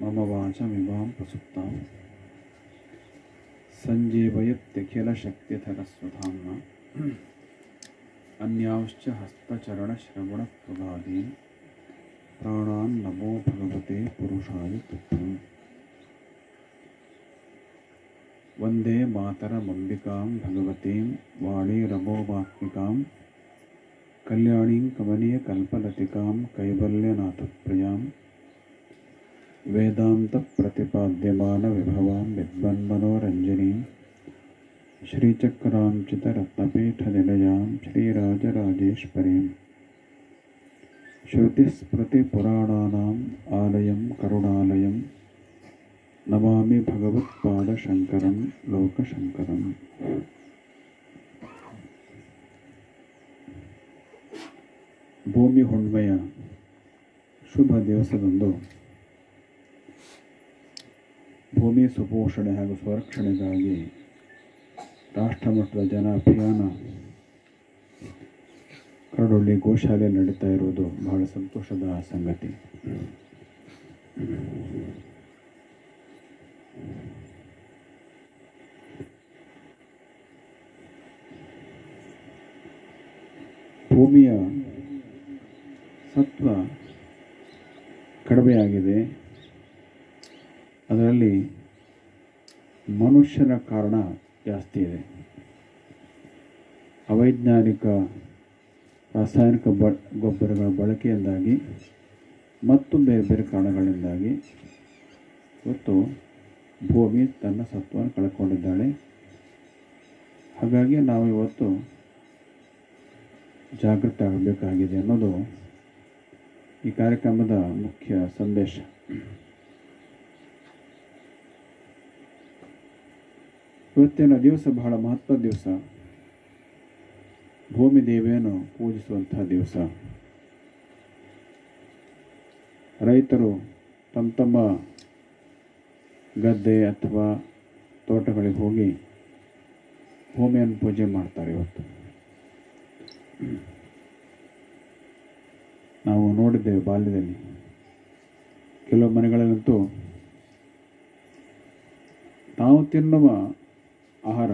मम वाचमिमां प्रसुप्तां सञ्जीवयत्यखिलशक्तिधरस्वधाम्ना अन्यांश्च हस्तचरणश्रवणत्वगादीन् प्राणान् नमो भगवते पुरुषाय तुभ्यम्। वन्दे मातरमम्बिकां भगवतीं वाणीरमोमात्मिकां कल्याणीं कमनीयकल्पलतिकां कैवल्यनाथप्रियां वेदान्तप्रतिपाद्यमानविभवां विद्वन्मनोरञ्जनीं श्रीचक्रांचितरत्नपीठनिलयां श्रीराजराजेश्वरीं श्रुतिस्मृतिपुराणानाम् आलयं करुणालयं नमामि भगवत्पादशङ्करं लोकशङ्करम्। ಭೂಮಿ ಹುಣ್ಮೆಯ ಶುಭ ದಿವಸದಂದು ಭೂಮಿ ಸುಪೋಷಣೆ ಹಾಗೂ ಸಂರಕ್ಷಣೆಗಾಗಿ ರಾಷ್ಟ್ರಮಟ್ಟದ ಜನ ಅಭಿಯಾನ ಕರಡೊಳ್ಳಿ ಗೋಶಾಲೆ ನಡೀತಾ ಇರುವುದು ಬಹಳ ಸಂತೋಷದ ಸಂಗತಿ. ಭೂಮಿಯ ಸತ್ವ ಕಡಿಮೆಯಾಗಿದೆ. ಅದರಲ್ಲಿ ಮನುಷ್ಯನ ಕಾರಣ ಜಾಸ್ತಿ ಇದೆ. ಅವೈಜ್ಞಾನಿಕ ರಾಸಾಯನಿಕ ಗೊಬ್ಬರಗಳ ಬಳಕೆಯಿಂದಾಗಿ ಮತ್ತು ಬೇರೆ ಬೇರೆ ಕಾರಣಗಳಿಂದಾಗಿ ಇವತ್ತು ಭೂಮಿ ತನ್ನ ಸತ್ವವನ್ನು ಕಳ್ಕೊಂಡಿದ್ದಾಳೆ. ಹಾಗಾಗಿ ನಾವು ಇವತ್ತು ಜಾಗೃತ ಆಗಬೇಕಾಗಿದೆ ಅನ್ನೋದು ಈ ಕಾರ್ಯಕ್ರಮದ ಮುಖ್ಯ ಸಂದೇಶ. ಇವತ್ತಿನ ದಿವಸ ಬಹಳ ಮಹತ್ವದ ದಿವಸ. ಭೂಮಿ ದೇವಿಯನ್ನು ಪೂಜಿಸುವಂತಹ ದಿವಸ. ರೈತರು ತಮ್ಮ ತಮ್ಮ ಗದ್ದೆ ಅಥವಾ ತೋಟಗಳಿಗೆ ಹೋಗಿ ಭೂಮಿಯನ್ನು ಪೂಜೆ ಮಾಡ್ತಾರೆ. ಇವತ್ತು ನಾವು ನೋಡಿದ್ದೇವೆ ಬಾಲ್ಯದಲ್ಲಿ. ಕೆಲವು ಮನೆಗಳಲ್ಲಂತೂ ತಾವು ತಿನ್ನುವ ಆಹಾರ,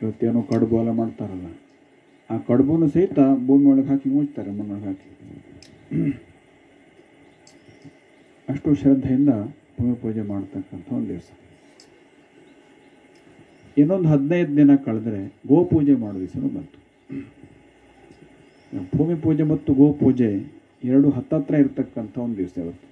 ಇವತ್ತೇನೋ ಕಡುಬು ಎಲ್ಲ ಮಾಡ್ತಾರಲ್ಲ, ಆ ಕಡುಬನ್ನು ಸಹಿತ ಭೂಮಿ ಒಳಗೆ ಹಾಕಿ ಮುಚ್ತಾರೆ, ಮಣ್ಣೊಳಗೆ ಹಾಕಿ. ಅಷ್ಟು ಶ್ರದ್ಧೆಯಿಂದ ಭೂಮಿ ಪೂಜೆ ಮಾಡ್ತಕ್ಕಂಥ ಒಂದು ದಿವಸ. ಇನ್ನೊಂದು 15 ದಿನ ಕಳೆದ್ರೆ ಗೋಪೂಜೆ ಮಾಡೋ ದಿವಸನೂ ಬಂತು. ಭೂಮಿ ಪೂಜೆ ಮತ್ತು ಗೋಪೂಜೆ ಎರಡು ಹತ್ತತ್ರ ಇರತಕ್ಕಂಥ ಒಂದು ದಿವಸ ಇವತ್ತು.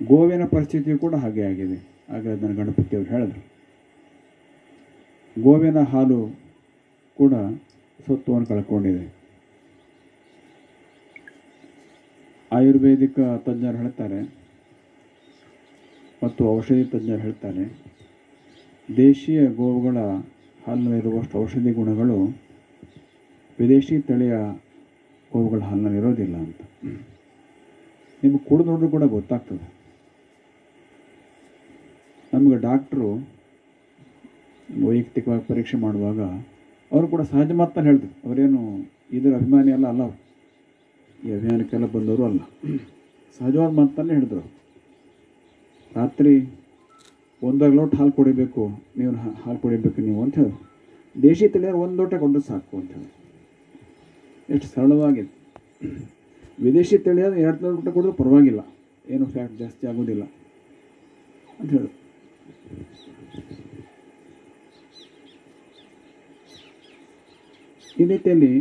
ಗೋವಿನ ಪರಿಸ್ಥಿತಿಯು ಕೂಡ ಹಾಗೆ ಆಗಿದೆ. ಆಗ ನನ್ನ ಗಣಪತಿಯವರು ಹೇಳಿದ್ರು, ಗೋವಿನ ಹಾಲು ಕೂಡ ಸತ್ವವನ್ನು ಕಳ್ಕೊಂಡಿದೆ. ಆಯುರ್ವೇದಿಕ ತಜ್ಞರು ಹೇಳ್ತಾರೆ ಮತ್ತು ಔಷಧಿ ತಜ್ಞರು ಹೇಳ್ತಾರೆ, ದೇಶೀಯ ಗೋವುಗಳ ಹಾಲಿನಲ್ಲಿರುವಷ್ಟು ಔಷಧಿ ಗುಣಗಳು ವಿದೇಶಿ ತಳಿಯ ಗೋವುಗಳ ಹಾಲಿನಲ್ಲಿ ಇರೋದಿಲ್ಲ ಅಂತ. ನಿಮಗೆ ಕುಡಿದು ನೋಡ್ರೂ ಕೂಡ ಗೊತ್ತಾಗ್ತದೆ. ನಮಗೆ ಡಾಕ್ಟ್ರು ವೈಯಕ್ತಿಕವಾಗಿ ಪರೀಕ್ಷೆ ಮಾಡುವಾಗ ಅವರು ಕೂಡ ಸಹಜ ಮಾತನ್ನು ಹೇಳಿದ್ರು. ಅವರೇನು ಇದರ ಅಭಿಮಾನಿ ಅಲ್ಲ ಅವರು, ಈ ಅಭಿಯಾನಕ್ಕೆಲ್ಲ ಬಂದವರು ಅಲ್ಲ, ಸಹಜವಾದ ಮಾತನ್ನೇ ಹೇಳಿದ್ರು. ರಾತ್ರಿ 1 ಲೋಟ ಹಾಲು ಕುಡಿಬೇಕು, ನೀವು ಹಾಲು ಕುಡಿಬೇಕು ನೀವು ಅಂತ ಹೇಳಿ. ದೇಶಿ ತಳಿಯರು 1 ಲೋಟ ಕೊಂಡು ಸಾಕು ಅಂತ ಹೇಳಿ. ಎಷ್ಟು ಸರಳವಾಗಿದೆ. ವಿದೇಶಿ ತಳಿಯರು 2 ಲೋಟ ಕುಡಿದ್ರೂ ಪರವಾಗಿಲ್ಲ, ಏನು ಫ್ಯಾಟ್ ಜಾಸ್ತಿ ಆಗೋದಿಲ್ಲ ಅಂತ ಹೇಳಿ. ಈ ರೀತಿಯಲ್ಲಿ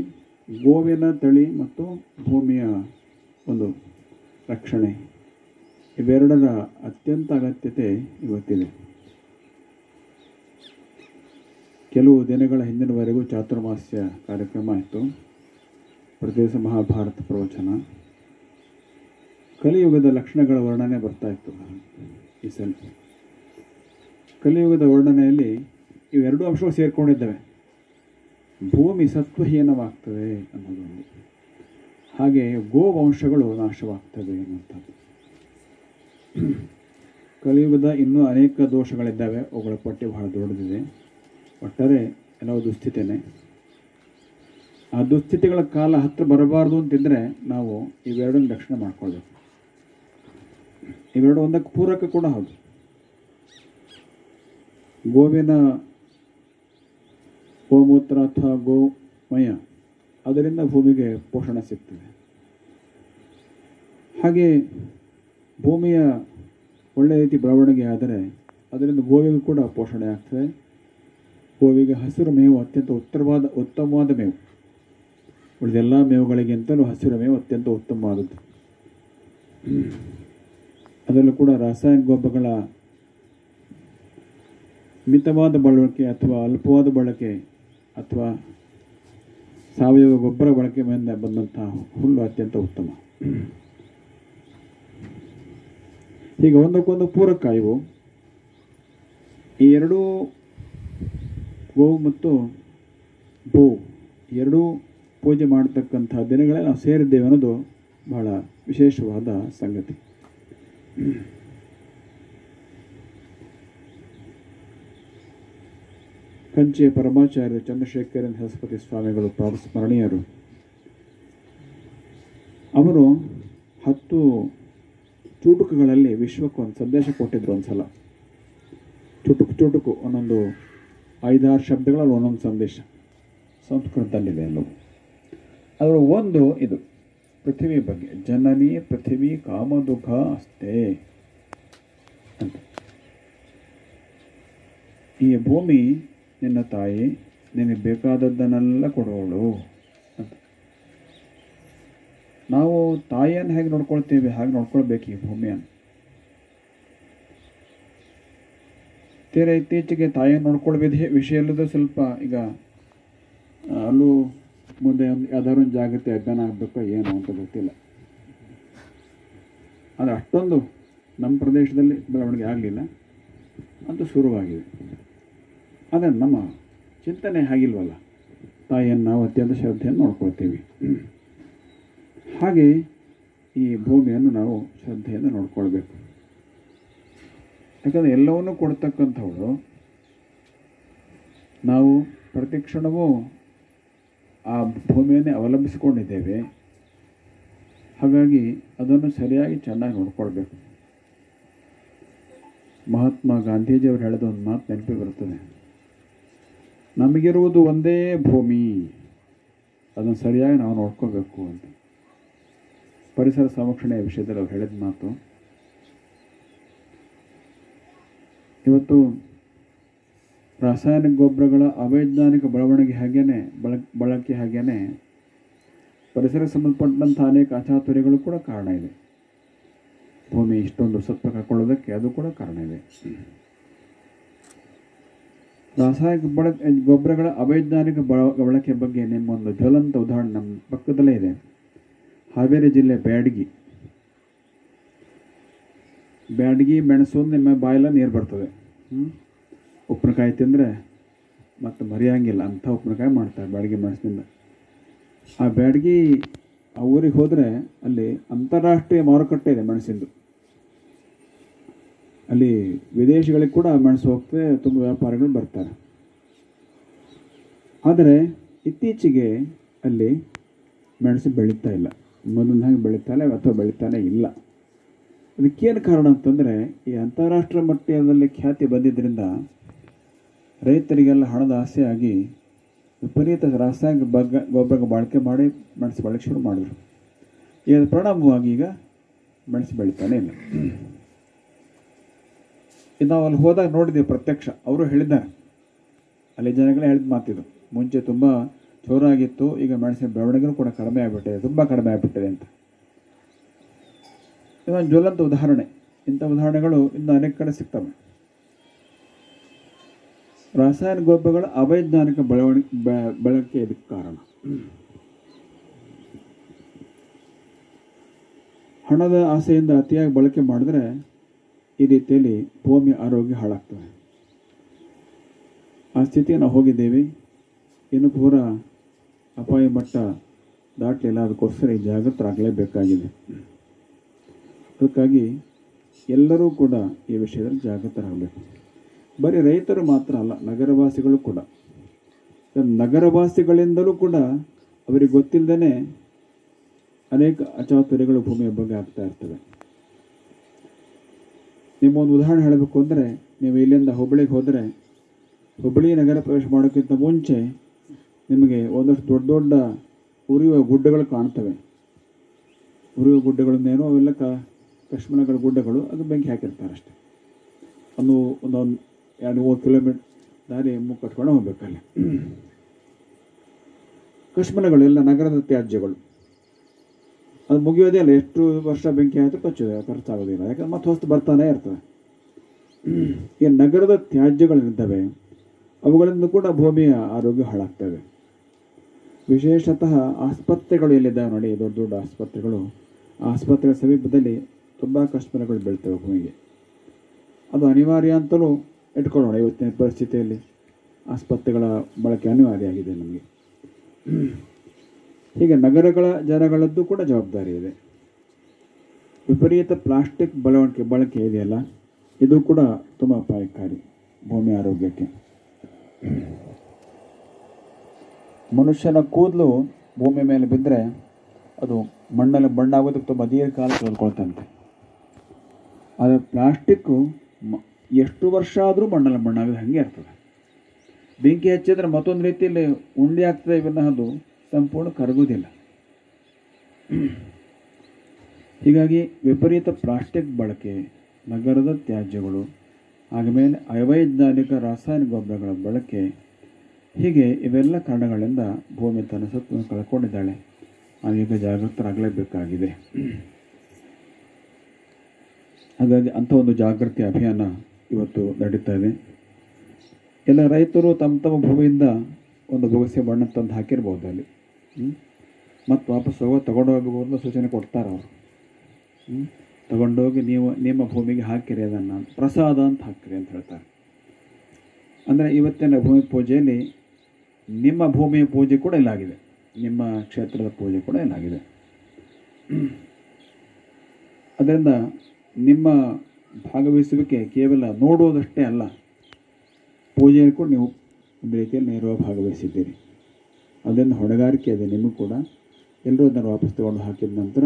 ಗೋವಿನ ತಳಿ ಮತ್ತು ಭೂಮಿಯ ಒಂದು ರಕ್ಷಣೆ ಇವೆರಡರ ಅತ್ಯಂತ ಅಗತ್ಯತೆ ಇವತ್ತಿದೆ. ಕೆಲವು ದಿನಗಳ ಹಿಂದಿನವರೆಗೂ ಚಾತುರ್ಮಾಸ್ಯ ಕಾರ್ಯಕ್ರಮ ಇತ್ತು. ಪ್ರತಿ ದಿವಸ ಮಹಾಭಾರತ ಪ್ರವಚನ. ಕಲಿಯುಗದ ಲಕ್ಷಣಗಳ ವರ್ಣನೆ ಬರ್ತಾ ಇತ್ತು ಈ ಸಲ. ಕಲಿಯುಗದ ವರ್ಣನೆಯಲ್ಲಿ ಇವೆರಡೂ ಅಂಶಗಳು ಸೇರಿಕೊಂಡಿದ್ದಾವೆ. ಭೂಮಿ ಸತ್ವಹೀನವಾಗ್ತದೆ ಅನ್ನೋದೊಂದು, ಹಾಗೆ ಗೋವಂಶಗಳು ನಾಶವಾಗ್ತವೆ ಅನ್ನುವಂಥದ್ದು. ಕಲಿಯುಗದ ಇನ್ನೂ ಅನೇಕ ದೋಷಗಳಿದ್ದಾವೆ, ಅವುಗಳ ಪಟ್ಟಿ ಬಹಳ ದೊಡ್ಡದಿದೆ. ಒಟ್ಟಾರೆ ಎಲ್ಲವೂ ದುಸ್ಥಿತಿನೇ. ಆ ದುಸ್ಥಿತಿಗಳ ಕಾಲ ಹತ್ತಿರ ಬರಬಾರ್ದು ಅಂತಿದ್ರೆ ನಾವು ಇವೆರಡನ್ನು ರಕ್ಷಣೆ ಮಾಡ್ಕೊಳ್ಬೇಕು. ಇವೆರಡು ಒಂದಕ್ಕೆ ಪೂರಕ ಕೂಡ ಹೌದು. ಗೋವಿನ ಗೋಮೂತ್ರ ಅಥವಾ ಗೋಮಯ, ಅದರಿಂದ ಭೂಮಿಗೆ ಪೋಷಣೆ ಸಿಗ್ತದೆ. ಹಾಗೆ ಭೂಮಿಯ ಒಳ್ಳೆಯ ರೀತಿ ಬೆಳವಣಿಗೆ ಆದರೆ ಅದರಿಂದ ಗೋವಿಗೂ ಕೂಡ ಪೋಷಣೆ ಆಗ್ತದೆ. ಗೋವಿಗೆ ಹಸಿರು ಮೇವು ಅತ್ಯಂತ ಉತ್ತಮವಾದ ಮೇವು. ಉಳಿದೆಲ್ಲ ಮೇವುಗಳಿಗಿಂತಲೂ ಹಸಿರು ಮೇವು ಅತ್ಯಂತ ಉತ್ತಮವಾದದ್ದು. ಅದರಲ್ಲೂ ಕೂಡ ರಾಸಾಯನಿಕ ಗೊಬ್ಬರಗಳ ಮಿತವಾದ ಬಳಕೆ ಅಥವಾ ಅಲ್ಪವಾದ ಬಳಕೆ ಅಥವಾ ಸಾವಯವ ಗೊಬ್ಬರ ಬಳಕೆಯಿಂದ ಬಂದಂತಹ ಹುಲ್ಲು ಅತ್ಯಂತ ಉತ್ತಮ. ಹೀಗೆ ಒಂದಕ್ಕೊಂದು ಪೂರಕ ಇವು. ಈ ಎರಡೂ ಗೋವು ಮತ್ತು ಭೂ ಎರಡೂ ಪೂಜೆ ಮಾಡತಕ್ಕಂಥ ದಿನಗಳೇ ನಾವು ಸೇರಿದ್ದೇವೆ ಅನ್ನೋದು ಬಹಳ ವಿಶೇಷವಾದ ಸಂಗತಿ. ಕಂಚಿಯ ಪರಮಾಚಾರ್ಯ ಚಂದ್ರಶೇಖರನ್ ಸರಸ್ವತಿ ಸ್ವಾಮಿಗಳು ಸ್ಮರಣೀಯರು. ಅವರು 10 ಚುಟುಕುಗಳಲ್ಲಿ ವಿಶ್ವಕ್ಕೊಂದು ಸಂದೇಶ ಕೊಟ್ಟಿದ್ರು. ಒಂದು ಸಲ ಚುಟುಕು ಒಂದೊಂದು 5-6 ಶಬ್ದಗಳಲ್ಲಿ ಒಂದೊಂದು ಸಂದೇಶ ಸಂಸ್ಕೃತದಲ್ಲಿದೆ ಎಲ್ಲವೂ. ಅದರ ಒಂದು ಇದು ಪೃಥ್ವಿ ಬಗ್ಗೆ, ಜನನಿ ಪೃಥ್ವಿ ಕಾಮದುಃಖ ಅಷ್ಟೇ ಅಂತ. ಈ ಭೂಮಿ ನಿನ್ನ ತಾಯಿ, ನಿನಗೆ ಬೇಕಾದದ್ದನ್ನೆಲ್ಲ ಕೊಡೋಳು ಅಂತ. ನಾವು ತಾಯಿಯನ್ನು ಹೇಗೆ ನೋಡ್ಕೊಳ್ತೇವೆ ಹಾಗೆ ನೋಡ್ಕೊಳ್ಬೇಕು ಈ ಭೂಮಿಯನ್ನು. ತೀರ ಇತ್ತೀಚೆಗೆ ತಾಯಿಯನ್ನು ನೋಡ್ಕೊಳ್ಬೇಕು ವಿಷಯ ಎಲ್ಲದೂ ಸ್ವಲ್ಪ ಈಗ ಅಲ್ಲೂ ಮುಂದೆ ಯಾವ್ದಾದ್ರು ಒಂದು ಜಾಗೃತಿ ಅಭಿಯಾನ ಆಗಬೇಕೋ ಏನೋ ಅಂತ ಗೊತ್ತಿಲ್ಲ. ಆದರೆ ಅಷ್ಟೊಂದು ನಮ್ಮ ಪ್ರದೇಶದಲ್ಲಿ ಬೆಳವಣಿಗೆ ಆಗಲಿಲ್ಲ ಅಂತ ಶುರುವಾಗಿದೆ. ಆದರೆ ನಮ್ಮ ಚಿಂತನೆ ಹಾಗಿಲ್ವಲ್ಲ. ತಾಯಿಯನ್ನು ನಾವು ಅತ್ಯಂತ ಶ್ರದ್ಧೆಯನ್ನು ನೋಡ್ಕೊಳ್ತೀವಿ. ಹಾಗೆ ಈ ಭೂಮಿಯನ್ನು ನಾವು ಶ್ರದ್ಧೆಯಿಂದ ನೋಡ್ಕೊಳ್ಬೇಕು. ಯಾಕಂದರೆ ಎಲ್ಲವನ್ನೂ ಕೊಡ್ತಕ್ಕಂಥವಳು. ನಾವು ಪ್ರತಿ ಕ್ಷಣವೂ ಆ ಭೂಮಿಯನ್ನೇ ಅವಲಂಬಿಸಿಕೊಂಡಿದ್ದೇವೆ. ಹಾಗಾಗಿ ಅದನ್ನು ಸರಿಯಾಗಿ ಚೆನ್ನಾಗಿ ನೋಡ್ಕೊಳ್ಬೇಕು. ಮಹಾತ್ಮ ಗಾಂಧೀಜಿಯವರು ಹೇಳಿದ ಒಂದು ಮಾತು ನೆನಪಿಗೆ ಬರ್ತದೆ. ನಮಗಿರುವುದು ಒಂದೇ ಭೂಮಿ, ಅದನ್ನು ಸರಿಯಾಗಿ ನಾವು ನೋಡ್ಕೋಬೇಕು ಅಂತ. ಪರಿಸರ ಸಂರಕ್ಷಣೆಯ ವಿಷಯದಲ್ಲಿ ಅವ್ರು ಹೇಳಿದ ಮಾತು. ಇವತ್ತು ರಾಸಾಯನಿಕ ಗೊಬ್ಬರಗಳ ಅವೈಜ್ಞಾನಿಕ ಬೆಳವಣಿಗೆ ಹಾಗೇನೆ ಬಳಕೆ ಹಾಗೇನೆ ಪರಿಸರಕ್ಕೆ ಸಂಬಂಧಪಟ್ಟಂಥ ಅನೇಕ ಅಚಾತುರ್ಯಗಳು ಕೂಡ ಕಾರಣ ಇದೆ. ಭೂಮಿ ಇಷ್ಟೊಂದು ಸತ್ವ ಕಳ್ಕೊಳ್ಳೋದಕ್ಕೆ ಅದು ಕೂಡ ಕಾರಣ ಇದೆ. ರಾಸಾಯನಿಕ ಗೊಬ್ಬರಗಳ ಅವೈಜ್ಞಾನಿಕ ಬಳಕೆ ಬಗ್ಗೆ ನಿಮ್ಮೊಂದು ಜ್ವಲಂತ ಉದಾಹರಣೆ ನಮ್ಮ ಪಕ್ಕದಲ್ಲೇ ಇದೆ. ಹಾವೇರಿ ಜಿಲ್ಲೆ ಬ್ಯಾಡಗಿ ಮೆಣಸು ನಿಮ್ಮ ಬಾಯೆಲ್ಲ ನೀರು ಬರ್ತದೆ. ಉಪ್ಪಿನಕಾಯಿ ತಿಂದರೆ ಮತ್ತು ಮರೆಯೋಂಗಿಲ್ಲ ಅಂಥ ಉಪ್ಪಿನಕಾಯಿ ಮಾಡ್ತಾರೆ ಬ್ಯಾಡಗಿ ಮೆಣಸಿನಿಂದ. ಆ ಬ್ಯಾಡಗಿ ಆ ಊರಿಗೆ ಹೋದರೆ ಅಲ್ಲಿ ಅಂತಾರಾಷ್ಟ್ರೀಯ ಮಾರುಕಟ್ಟೆ ಇದೆ ಮೆಣಸಿಂದು. ಅಲ್ಲಿ ವಿದೇಶಿಗಳಿಗೆ ಕೂಡ ಮೆಣಸು ಹೋಗ್ತದೆ, ತುಂಬ ವ್ಯಾಪಾರಿಗಳು ಬರ್ತಾರೆ. ಆದರೆ ಇತ್ತೀಚೆಗೆ ಅಲ್ಲಿ ಮೆಣಸು ಬೆಳೀತಾ ಇಲ್ಲ, ಮೊದಲಿನ ಹಾಗೆ ಬೆಳೀತಾ ಇಲ್ಲ ಅಥವಾ ಬೆಳೀತಾನೆ ಇಲ್ಲ. ಅದಕ್ಕೇನು ಕಾರಣ ಅಂತಂದರೆ ಈ ಅಂತಾರಾಷ್ಟ್ರೀಯ ಮಟ್ಟದಲ್ಲಿ ಖ್ಯಾತಿ ಬಂದಿದ್ದರಿಂದ ರೈತರಿಗೆಲ್ಲ ಹಣದ ಆಸೆ ಆಗಿ ವಿಪರೀತ ರಾಸಾಯನಿಕ ಗೊಬ್ಬರ ಬಳಕೆ ಮಾಡಿ ಮೆಣಸು ಬಳಕೆ ಶುರು ಮಾಡಿದ್ರು. ಇದರ ಪರಿಣಾಮವಾಗಿ ಈಗ ಮೆಣಸು ಬೆಳೀತಾನೆ ಇಲ್ಲ. ಇದು ನಾವು ಅಲ್ಲಿ ಹೋದಾಗ ನೋಡಿದ್ದೀವಿ ಪ್ರತ್ಯಕ್ಷ. ಅವರು ಹೇಳಿದ್ದಾರೆ, ಅಲ್ಲಿ ಜನಗಳೇ ಹೇಳಿದ ಮಾತಿದು. ಮುಂಚೆ ತುಂಬ ಜೋರಾಗಿತ್ತು, ಈಗ ಮೆಣಸಿನ ಬೆಳವಣಿಗೆನೂ ಕೂಡ ಕಡಿಮೆ ಆಗಿಬಿಟ್ಟಿದೆ, ತುಂಬ ಕಡಿಮೆ ಆಗಿಬಿಟ್ಟಿದೆ ಅಂತ. ಇದೊಂದು ಜ್ವಲಂತ ಉದಾಹರಣೆ. ಇಂಥ ಉದಾಹರಣೆಗಳು ಇನ್ನು ಅನೇಕ ಕಡೆ ಸಿಗ್ತವೆ. ರಾಸಾಯನಿಕ ಗೊಬ್ಬರಗಳ ಅವೈಜ್ಞಾನಿಕ ಬಳಕೆ ಇದಕ್ಕೆ ಕಾರಣ. ಹಣದ ಆಸೆಯಿಂದ ಅತಿಯಾಗಿ ಬಳಕೆ ಮಾಡಿದ್ರೆ ಈ ರೀತಿಯಲ್ಲಿ ಭೂಮಿಯ ಆರೋಗ್ಯ ಹಾಳಾಗ್ತದೆ. ಆ ಸ್ಥಿತಿಗೆ ನಾವು ಹೋಗಿದ್ದೇವೆ. ಇನ್ನು ಪೂರ ಅಪಾಯ ಮಟ್ಟ ದಾಟಲಿಲ್ಲ. ಅದಕ್ಕೋಸ್ಕರ ಈ ಜಾಗೃತರಾಗಲೇಬೇಕಾಗಿದೆ. ಅದಕ್ಕಾಗಿ ಎಲ್ಲರೂ ಕೂಡ ಈ ವಿಷಯದಲ್ಲಿ ಜಾಗೃತರಾಗಬೇಕು. ಬರೀ ರೈತರು ಮಾತ್ರ ಅಲ್ಲ, ನಗರವಾಸಿಗಳು ಕೂಡ. ನಗರವಾಸಿಗಳಿಂದಲೂ ಕೂಡ ಅವರಿಗೆ ಗೊತ್ತಿಲ್ಲದೇ ಅನೇಕ ಅಚಾತುರ್ಯಗಳು ಭೂಮಿಯ ಬಗ್ಗೆ ಆಗ್ತಾ ಇರ್ತವೆ. ನಿಮ್ಮೊಂದು ಉದಾಹರಣೆ ಹೇಳಬೇಕು ಅಂದರೆ, ನೀವು ಇಲ್ಲಿಂದ ಹುಬ್ಬಳ್ಳಿಗೆ ಹೋದರೆ ಹುಬ್ಬಳ್ಳಿ ನಗರ ಪ್ರವೇಶ ಮಾಡೋಕ್ಕಿಂತ ಮುಂಚೆ ನಿಮಗೆ ಒಂದಷ್ಟು ದೊಡ್ಡ ದೊಡ್ಡ ಉರಿಯುವ ಗುಡ್ಡಗಳು ಕಾಣ್ತವೆ. ಉರಿಯುವ ಗುಡ್ಡಗಳನ್ನೇನೋ ಅವೆಲ್ಲ ಕಶ್ಮಲಗಳ ಗುಡ್ಡಗಳು, ಅದು ಬೆಂಕಿ ಹಾಕಿರ್ತಾರೆ ಅಷ್ಟೆ. ಒಂದೊಂದು 2-3 ಕಿಲೋಮೀಟರ್ ದಾರಿ ಕಟ್ಕೊಂಡು ಹೋಗ್ಬೇಕಲ್ಲಿ. ಕಶ್ಮಲಗಳು ಎಲ್ಲ ನಗರದ ತ್ಯಾಜ್ಯಗಳು. ಅದು ಮುಗಿಯೋದೇ ಇಲ್ಲ. ಎಷ್ಟು ವರ್ಷ ಬೆಂಕಿ ಆಯಿತು ಖರ್ಚಾಗೋದಿಲ್ಲ, ಯಾಕಂದ್ರೆ ಮತ್ತೆ ಹೊಸ್ತು ಬರ್ತಾನೆ ಇರ್ತವೆ. ಈ ನಗರದ ತ್ಯಾಜ್ಯಗಳಿರ್ತವೆ, ಅವುಗಳಿಂದ ಕೂಡ ಭೂಮಿಯ ಆರೋಗ್ಯ ಹಾಳಾಗ್ತವೆ. ವಿಶೇಷತಃ ಆಸ್ಪತ್ರೆಗಳು ಎಲ್ಲಿದ್ದಾವೆ ನೋಡಿ, ದೊಡ್ಡ ದೊಡ್ಡ ಆಸ್ಪತ್ರೆಗಳು, ಆ ಆಸ್ಪತ್ರೆಗಳ ಸಮೀಪದಲ್ಲಿ ತುಂಬ ಕಶ್ಮಲಗಳು ಬೀಳ್ತವೆ ಭೂಮಿಗೆ. ಅದು ಅನಿವಾರ್ಯ ಅಂತಲೂ ಇಟ್ಕೊಳ್ಳೋಣ. ಇವತ್ತಿನ ಪರಿಸ್ಥಿತಿಯಲ್ಲಿ ಆಸ್ಪತ್ರೆಗಳ ಬಳಕೆ ಅನಿವಾರ್ಯ ಆಗಿದೆ ನಮಗೆ. ಹೀಗೆ ನಗರಗಳ ಜನಗಳದ್ದು ಕೂಡ ಜವಾಬ್ದಾರಿ ಇದೆ. ವಿಪರೀತ ಪ್ಲಾಸ್ಟಿಕ್ ಬಳಕೆ ಇದೆಯಲ್ಲ, ಇದು ಕೂಡ ತುಂಬ ಅಪಾಯಕಾರಿ ಭೂಮಿ ಆರೋಗ್ಯಕ್ಕೆ. ಮನುಷ್ಯನ ಕೂದಲು ಭೂಮಿ ಮೇಲೆ ಬಿದ್ದರೆ ಅದು ಮಣ್ಣಲ್ಲಿ ಮಣ್ಣಾಗೋದಕ್ಕೆ ತುಂಬ ದೀರ್ಘಕಾಲ ತೆಗೆದುಕೊಳ್ತಂತೆ. ಆದರೆ ಪ್ಲಾಸ್ಟಿಕ್ಕು ಎಷ್ಟು ವರ್ಷ ಆದರೂ ಮಣ್ಣಲ್ಲಿ ಮಣ್ಣಾಗೋದು ಹಾಗೆ ಇರ್ತದೆ. ಬೆಂಕಿ ಹಚ್ಚಿದ್ರೆ ಮತ್ತೊಂದು ರೀತಿಯಲ್ಲಿ ಉಂಡೆ ಆಗ್ತದೆ ವಿನಃ ಅದು ಸಂಪೂರ್ಣ ಕರಗೋದಿಲ್ಲ. ಹೀಗಾಗಿ ವಿಪರೀತ ಪ್ಲಾಸ್ಟಿಕ್ ಬಳಕೆ, ನಗರದ ತ್ಯಾಜ್ಯಗಳು, ಆಮೇಲೆ ಅವೈಜ್ಞಾನಿಕ ರಾಸಾಯನಿಕ ಗೊಬ್ಬರಗಳ ಬಳಕೆ, ಹೀಗೆ ಇವೆಲ್ಲ ಕಾರಣಗಳಿಂದ ಭೂಮಿ ತನ್ನ ಸತ್ವವನ್ನು ಕಳ್ಕೊಂಡಿದ್ದಾಳೆ. ನಾವೀಗ ಜಾಗೃತರಾಗಲೇಬೇಕಾಗಿದೆ. ಹಾಗಾಗಿ ಅಂಥ ಒಂದು ಜಾಗೃತಿ ಅಭಿಯಾನ ಇವತ್ತು ನಡೀತಾ ಇದೆ. ಎಲ್ಲ ರೈತರು ತಮ್ಮ ತಮ್ಮ ಭೂಮಿಯಿಂದ ಒಂದು ಬೊಗಸೆ ಬಣ್ಣ ತಂದು ಹಾಕಿರ್ಬೋದು ಅಲ್ಲಿ. ಮತ್ತು ವಾಪಸ್ ತಗೊಂಡೋಗಬಹುದು ಸೂಚನೆ ಕೊಡ್ತಾರೆ ಅವರು. ತಗೊಂಡೋಗಿ ನೀವು ನಿಮ್ಮ ಭೂಮಿಗೆ ಹಾಕಿರಿ, ಅದನ್ನು ಪ್ರಸಾದ ಅಂತ ಹಾಕಿರಿ ಅಂತ ಹೇಳ್ತಾರೆ. ಅಂದರೆ ಇವತ್ತಿನ ಭೂಮಿ ಪೂಜೆಯಲ್ಲಿ ನಿಮ್ಮ ಭೂಮಿಯ ಪೂಜೆ ಕೂಡ ಇಲ್ಲಾಗಿದೆ, ನಿಮ್ಮ ಕ್ಷೇತ್ರದ ಪೂಜೆ ಕೂಡ ಇಲ್ಲಾಗಿದೆ. ಅದರಿಂದ ನಿಮ್ಮ ಭಾಗವಹಿಸುವಿಕೆ ಕೇವಲ ನೋಡುವುದಷ್ಟೇ ಅಲ್ಲ, ಪೂಜೆಯಲ್ಲಿ ಕೂಡ ನೀವು ಒಂದು ರೀತಿಯಲ್ಲಿ ನೇರವಾಗಿ ಭಾಗವಹಿಸಿದ್ದೀರಿ. ಅದರಿಂದ ಹೊಣೆಗಾರಿಕೆ ಇದೆ ನಿಮಗೂ ಕೂಡ. ಎಲ್ಲರೂ ಅದನ್ನು ವಾಪಸ್ ತಗೊಂಡು ಹಾಕಿದ ನಂತರ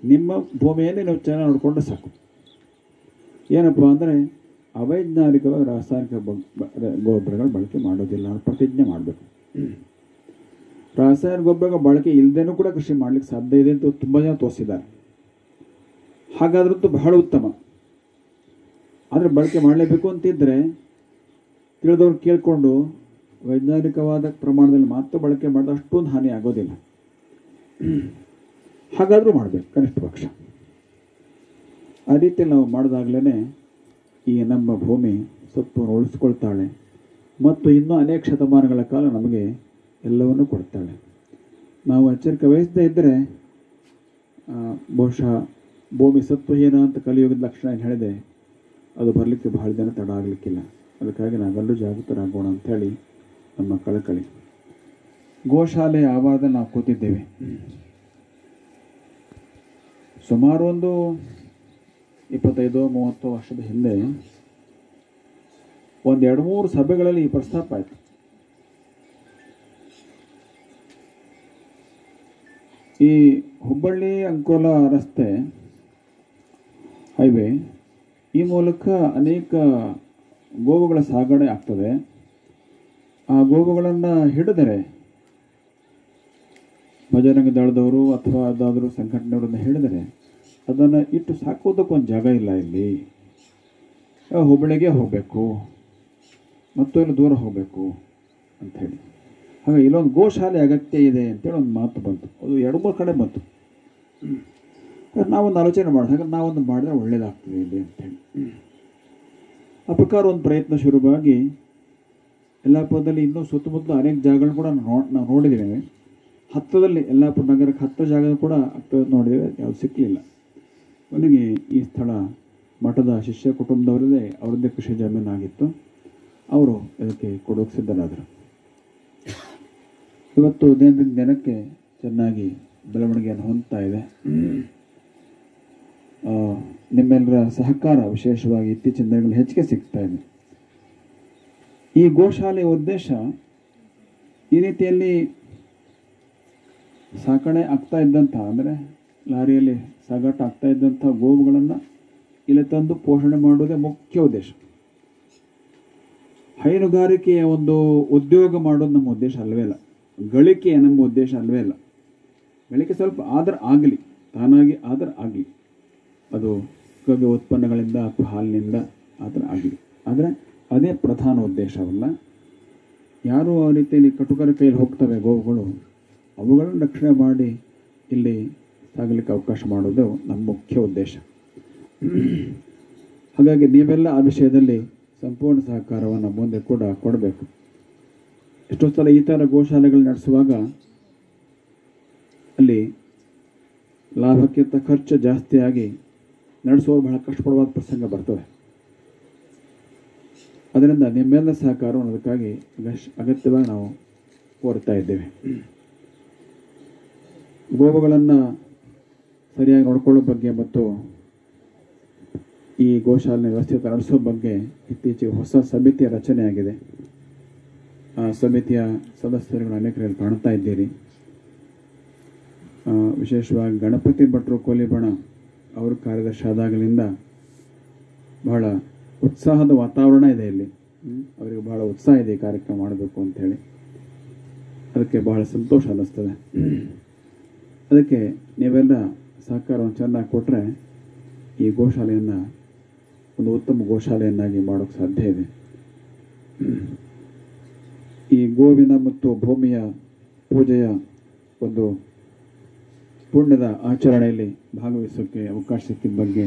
ನಿಮ್ಮ ಭೂಮಿಯಲ್ಲಿ ನೀವು ಚೆನ್ನಾಗಿ ನೋಡಿಕೊಂಡು ಸಾಕು. ಏನಪ್ಪ ಅಂದರೆ ಅವೈಜ್ಞಾನಿಕವಾಗಿ ರಾಸಾಯನಿಕ ಗೊಬ್ಬರಗಳ ಬಳಕೆ ಮಾಡೋದಿಲ್ಲ ಅನ್ನೋ ಪ್ರತಿಜ್ಞೆ ಮಾಡಬೇಕು. ರಾಸಾಯನಿಕ ಗೊಬ್ಬರಗಳ ಬಳಕೆ ಇಲ್ಲದೇನೂ ಕೂಡ ಕೃಷಿ ಮಾಡಲಿಕ್ಕೆ ಸಾಧ್ಯ ಇದೆ ಅಂತ ತುಂಬ ಜನ ತೋರಿಸಿದ್ದಾರೆ. ಹಾಗಾದ್ರಂತೂ ಬಹಳ ಉತ್ತಮ. ಆದರೆ ಬಳಕೆ ಮಾಡಲೇಬೇಕು ಅಂತಿದ್ದರೆ ತಿಳಿದವ್ರು ಕೇಳಿಕೊಂಡು ವೈಜ್ಞಾನಿಕವಾದ ಪ್ರಮಾಣದಲ್ಲಿ ಮಾತ್ರ ಬಳಕೆ ಮಾಡಿದ್ರೆ ಅಷ್ಟೊಂದು ಹಾನಿ ಆಗೋದಿಲ್ಲ. ಹಾಗಾದರೂ ಮಾಡಬೇಕು ಕನಿಷ್ಠ ಪಕ್ಷ. ಆ ರೀತಿಯಲ್ಲಿ ನಾವು ಮಾಡಿದಾಗಲೇ ಈ ನಮ್ಮ ಭೂಮಿ ಸತ್ವವನ್ನು ಉಳಿಸ್ಕೊಳ್ತಾಳೆ ಮತ್ತು ಇನ್ನೂ ಅನೇಕ ಶತಮಾನಗಳ ಕಾಲ ನಮಗೆ ಎಲ್ಲವನ್ನೂ ಕೊಡ್ತಾಳೆ. ನಾವು ಎಚ್ಚರಿಕೆ ವಹಿಸದೇ ಇದ್ದರೆ ಬಹುಶಃ ಭೂಮಿ ಸತ್ವಹೀನ ಅಂತ ಕಲಿಯುಗದ ಲಕ್ಷಣ ಏನು ಹೇಳಿದೆ, ಅದು ಬರಲಿಕ್ಕೆ ಬಹಳ ದಿನ ತಡ ಆಗಲಿಕ್ಕಿಲ್ಲ. ಅದಕ್ಕಾಗಿ ನಾವೆಲ್ಲರೂ ಜಾಗೃತರಾಗೋಣ ಅಂಥೇಳಿ ನಮ್ಮ ಕಳಕಳಿ. ಗೋಶಾಲೆ ಆವಾರದಲ್ಲಿ ನಾವು ಕೂತಿದ್ದೇವೆ. ಸುಮಾರು ಒಂದು 25-30 ವರ್ಷದ ಹಿಂದೆ ಒಂದು 2-3 ಸಭೆಗಳಲ್ಲಿ ಈ ಪ್ರಸ್ತಾಪ ಆಯಿತು. ಈ ಹುಬ್ಬಳ್ಳಿ ಅಂಕೋಲ ರಸ್ತೆ ಹೈವೇ, ಈ ಮೂಲಕ ಅನೇಕ ಗೋವುಗಳ ಸಾಗಣೆ ಆಗ್ತದೆ. ಆ ಗೋವುಗಳನ್ನು ಹಿಡಿದರೆ ಬಜರಂಗ ದಳದವರು ಅಥವಾ ಯಾವುದಾದ್ರೂ ಸಂಘಟನೆಯವರನ್ನು ಹಿಡಿದರೆ ಅದನ್ನು ಇಟ್ಟು ಸಾಕೋದಕ್ಕೆ ಒಂದು ಜಾಗ ಇಲ್ಲ ಇಲ್ಲಿ. ಹುಬ್ಬಳ್ಳಿಗೆ ಹೋಗಬೇಕು ಮತ್ತು ಇಲ್ಲಿ ದೂರ ಹೋಗಬೇಕು ಅಂಥೇಳಿ. ಹಾಗೆ ಇಲ್ಲೊಂದು ಗೋಶಾಲೆ ಅಗತ್ಯ ಇದೆ ಅಂತೇಳಿ ಒಂದು ಮಾತು ಬಂತು. ಅದು 2-3 ಕಡೆ ಬಂತು. ನಾವೊಂದು ಆಲೋಚನೆ ಮಾಡೋದು, ಹಾಗೆ ನಾವೊಂದು ಮಾಡಿದ್ರೆ ಒಳ್ಳೆಯದಾಗ್ತದೆ ಇಲ್ಲಿ ಅಂತೇಳಿ. ಆ ಪ್ರಕಾರ ಒಂದು ಪ್ರಯತ್ನ ಶುರುವಾಗಿ ಯಲ್ಲಾಪುರದಲ್ಲಿ ಇನ್ನೂ ಸುತ್ತಮುತ್ತಲು ಅನೇಕ ಜಾಗಗಳು ಕೂಡ ನಾವು ನೋಡಿದ್ದೀವಿ. ಹತ್ತದಲ್ಲಿ ಯಲ್ಲಾಪುರ ನಗರಕ್ಕೆ 10 ಜಾಗ ಕೂಡ ನೋಡಿದ್ದೇವೆ, ಯಾವುದು ಸಿಕ್ಕಲಿಲ್ಲ. ಕೊನೆಗೆ ಈ ಸ್ಥಳ ಮಠದ ಶಿಷ್ಯ ಕುಟುಂಬದವರದೇ ಅವರದ್ದೇ ಕೃಷಿ ಜಮೀನಾಗಿತ್ತು. ಅವರು ಇದಕ್ಕೆ ಕೊಡೋಕೆ ಸಿದ್ಧರಾದರು. ಇವತ್ತು ದಿನದಿಂದ ದಿನಕ್ಕೆ ಚೆನ್ನಾಗಿ ಬೆಳವಣಿಗೆಯನ್ನು ಹೊಂದ್ತಾ ಇದೆ. ನಿಮ್ಮೆಲ್ಲರ ಸಹಕಾರ ವಿಶೇಷವಾಗಿ ಇತ್ತೀಚಿನ ದಿನಗಳಲ್ಲಿ ಹೆಚ್ಚಿಗೆ ಸಿಗ್ತಾ ಇದೆ. ಈ ಗೋಶಾಲೆಯ ಉದ್ದೇಶ ಈ ರೀತಿಯಲ್ಲಿ ಸಾಕಣೆ ಆಗ್ತಾ ಇದ್ದಂಥ, ಅಂದರೆ ಲಾರಿಯಲ್ಲಿ ಸಾಗಾಟ ಆಗ್ತಾ ಇದ್ದಂಥ ಗೋವುಗಳನ್ನು ಇಲ್ಲಿ ತಂದು ಪೋಷಣೆ ಮಾಡುವುದೇ ಮುಖ್ಯ ಉದ್ದೇಶ. ಹೈನುಗಾರಿಕೆಯ ಒಂದು ಉದ್ಯೋಗ ಮಾಡೋದು ನಮ್ಮ ಉದ್ದೇಶ ಅಲ್ಲವೇ ಇಲ್ಲ. ಗಳಿಕೆ ನಮ್ಮ ಉದ್ದೇಶ ಅಲ್ಲವೇ ಇಲ್ಲ. ಗಳಿಕೆ ಸ್ವಲ್ಪ ಆದ್ರೆ ಆಗಲಿ, ತಾನಾಗಿ ಆದ್ರೆ ಆಗಲಿ, ಅದು ಕಬ್ಬು ಉತ್ಪನ್ನಗಳಿಂದ ಅಥವಾ ಹಾಲಿನಿಂದ ಆದ್ರೆ ಆಗಲಿ. ಆದರೆ ಅದೇ ಪ್ರಧಾನ ಉದ್ದೇಶವಲ್ಲ. ಯಾರು ಆ ರೀತಿಯಲ್ಲಿ ಕಟುಕರ ಕೈಯಲ್ಲಿ ಹೋಗ್ತವೆ ಗೋವುಗಳು, ಅವುಗಳನ್ನು ರಕ್ಷಣೆ ಮಾಡಿ ಇಲ್ಲಿ ಸಾಗಲಿಕ್ಕೆ ಅವಕಾಶ ಮಾಡೋದು ನಮ್ಮ ಮುಖ್ಯ ಉದ್ದೇಶ. ಹಾಗಾಗಿ ನೀವೆಲ್ಲ ಆ ವಿಷಯದಲ್ಲಿ ಸಂಪೂರ್ಣ ಸಹಕಾರವನ್ನು ಮುಂದೆ ಕೂಡ ಕೊಡಬೇಕು. ಎಷ್ಟೋ ಸಲ ಈ ಥರ ಗೋಶಾಲೆಗಳು ನಡೆಸುವಾಗ ಅಲ್ಲಿ ಲಾಭಕ್ಕಿಂತ ಖರ್ಚು ಜಾಸ್ತಿಯಾಗಿ ನಡೆಸುವವರು ಬಹಳ ಕಷ್ಟಪಡುವ ಪ್ರಸಂಗ ಬರ್ತವೆ. ಅದರಿಂದ ನಿಮ್ಮೆಲ್ಲ ಸಹಕಾರವನ್ನು ಅದಕ್ಕಾಗಿ ಅಗತ್ಯವಾಗಿ ನಾವು ಕೋರ್ತಾ ಇದ್ದೇವೆ. ಗೋವುಗಳನ್ನು ಸರಿಯಾಗಿ ನೋಡ್ಕೊಳ್ಳೋ ಬಗ್ಗೆ ಮತ್ತು ಈ ಗೋಶಾಲೆ ವ್ಯವಸ್ಥಿತ ನಡೆಸೋ ಬಗ್ಗೆ ಇತ್ತೀಚೆಗೆ ಹೊಸ ಸಮಿತಿಯ ರಚನೆ ಆಗಿದೆ. ಆ ಸಮಿತಿಯ ಸದಸ್ಯರುಗಳು ಅನೇಕರಲ್ಲಿ ಕಾಣ್ತಾ ಇದ್ದೀರಿ. ವಿಶೇಷವಾಗಿ ಗಣಪತಿ ಭಟ್ರು ಕೋಲಿಬಣ ಅವರು ಕಾರ್ಯದರ್ಶಿ ಆದಾಗಲಿಂದ ಬಹಳ ಉತ್ಸಾಹದ ವಾತಾವರಣ ಇದೆ ಇಲ್ಲಿ. ಅವರಿಗೆ ಬಹಳ ಉತ್ಸಾಹ ಇದೆ ಈ ಕಾರ್ಯಕ್ರಮ ಮಾಡಬೇಕು ಅಂಥೇಳಿ. ಅದಕ್ಕೆ ಬಹಳ ಸಂತೋಷ ಅನ್ನಿಸ್ತದೆ. ಅದಕ್ಕೆ ನೀವೆಲ್ಲ ಸಹಕಾರವನ್ನು ಚೆನ್ನಾಗಿ ಕೊಟ್ಟರೆ ಈ ಗೋಶಾಲೆಯನ್ನು ಒಂದು ಉತ್ತಮ ಗೋಶಾಲೆಯನ್ನಾಗಿ ಮಾಡೋಕ್ಕೆ ಸಾಧ್ಯ ಇದೆ. ಈ ಗೋವಿನ ಮತ್ತು ಭೂಮಿಯ ಪೂಜೆಯ ಒಂದು ಪುಣ್ಯದ ಆಚರಣೆಯಲ್ಲಿ ಭಾಗವಹಿಸೋಕ್ಕೆ ಅವಕಾಶ ಸಿಕ್ಕಿದ ಬಗ್ಗೆ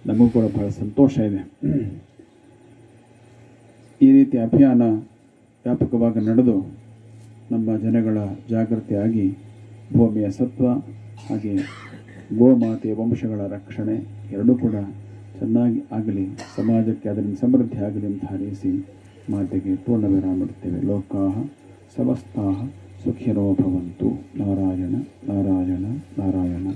ನಮಗೂ ಕೂಡ ಬಹಳ ಸಂತೋಷ ಇದೆ. ಈ ರೀತಿ ಅಭಿಯಾನ ವ್ಯಾಪಕವಾಗಿ ನಡೆದು ನಮ್ಮ ಜನಗಳ ಜಾಗೃತಿಯಾಗಿ ಭೂಮಿಯ ಸತ್ವ ಹಾಗೆ ಗೋಮಾತೆಯ ವಂಶಗಳ ರಕ್ಷಣೆ ಎರಡೂ ಕೂಡ ಚೆನ್ನಾಗಿ ಆಗಲಿ, ಸಮಾಜಕ್ಕೆ ಅದರಿಂದ ಸಮೃದ್ಧಿ ಆಗಲಿ ಅಂತ ಹಾರೈಸಿ ಮಾತೆಗೆ ಪೂರ್ಣ ವಿರಾಮ ಇಡ್ತೇವೆ. ಲೋಕಾಃ ಸಮಸ್ತಾಃ ಸುಖಿನೋ ಭವಂತು. ನಾರಾಯಣ ನಾರಾಯಣ ನಾರಾಯಣ.